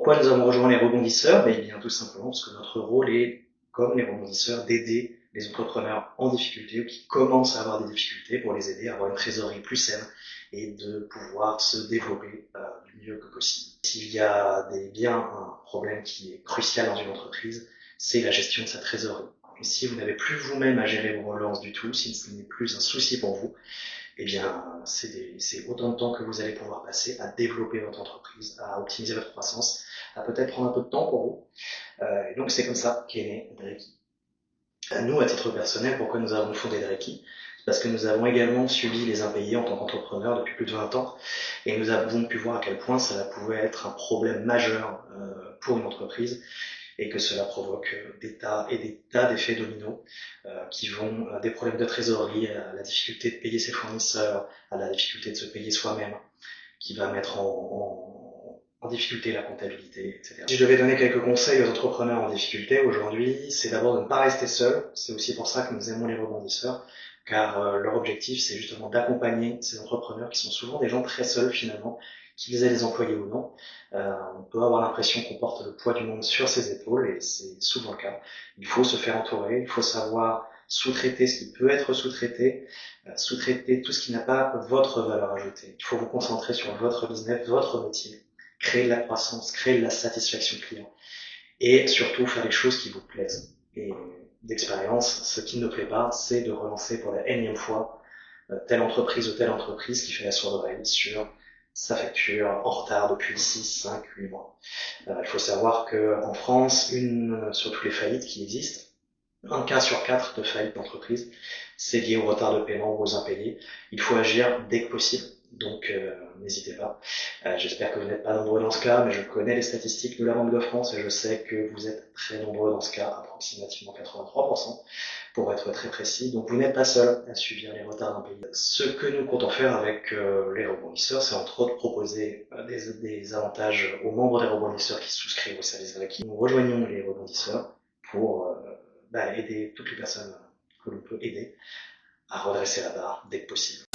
Pourquoi nous avons rejoint les rebondisseurs? Eh bien, tout simplement parce que notre rôle est, comme les rebondisseurs, d'aider les entrepreneurs en difficulté ou qui commencent à avoir des difficultés pour les aider à avoir une trésorerie plus saine et de pouvoir se développer du mieux que possible. S'il y a bien un problème qui est crucial dans une entreprise, c'est la gestion de sa trésorerie. Et si vous n'avez plus vous-même à gérer vos relances du tout, si ce n'est plus un souci pour vous, eh bien, c'est autant de temps que vous allez pouvoir passer à développer votre entreprise, à optimiser votre croissance, à peut-être prendre un peu de temps pour vous. Et donc, c'est comme ça qu'est né Dreki. Nous, à titre personnel, pourquoi nous avons fondé Dreki? Parce que nous avons également subi les impayés en tant qu'entrepreneurs depuis plus de 20 ans et nous avons pu voir à quel point cela pouvait être un problème majeur pour une entreprise et que cela provoque des tas et des tas d'effets dominos qui vont des problèmes de trésorerie, à la difficulté de payer ses fournisseurs, à la difficulté de se payer soi-même, qui va mettre en difficulté la comptabilité, etc. Si je devais donner quelques conseils aux entrepreneurs en difficulté aujourd'hui, c'est d'abord de ne pas rester seul. C'est aussi pour ça que nous aimons les rebondisseurs, car leur objectif, c'est justement d'accompagner ces entrepreneurs qui sont souvent des gens très seuls finalement, qu'ils aient des employés ou non. On peut avoir l'impression qu'on porte le poids du monde sur ses épaules, et c'est souvent le cas. Il faut se faire entourer, il faut savoir sous-traiter ce qui peut être sous-traité, sous-traiter tout ce qui n'a pas votre valeur ajoutée. Il faut vous concentrer sur votre business, votre métier, créer de la croissance, créer de la satisfaction client, et surtout faire les choses qui vous plaisent. Et d'expérience, ce qui ne plaît pas, c'est de relancer pour la énième fois telle entreprise ou telle entreprise qui fait la sourde oreille sur sa facture en retard depuis 6, 5, 8 mois. Il faut savoir qu'en France, sur toutes les faillites qui existent, un cas sur 4 de faillite d'entreprise, c'est lié au retard de paiement ou aux impayés. Il faut agir dès que possible, donc n'hésitez pas. J'espère que vous n'êtes pas nombreux dans ce cas, mais je connais les statistiques de la Banque de France et je sais que vous êtes très nombreux dans ce cas, approximativement 83%, pour être très précis. Donc vous n'êtes pas seul à subir les retards d'impayés. Ce que nous comptons faire avec les rebondisseurs, c'est entre autres proposer des avantages aux membres des rebondisseurs qui souscrivent au service Dreki. Nous rejoignons les rebondisseurs pour aider toutes les personnes que l'on peut aider à redresser la barre dès que possible.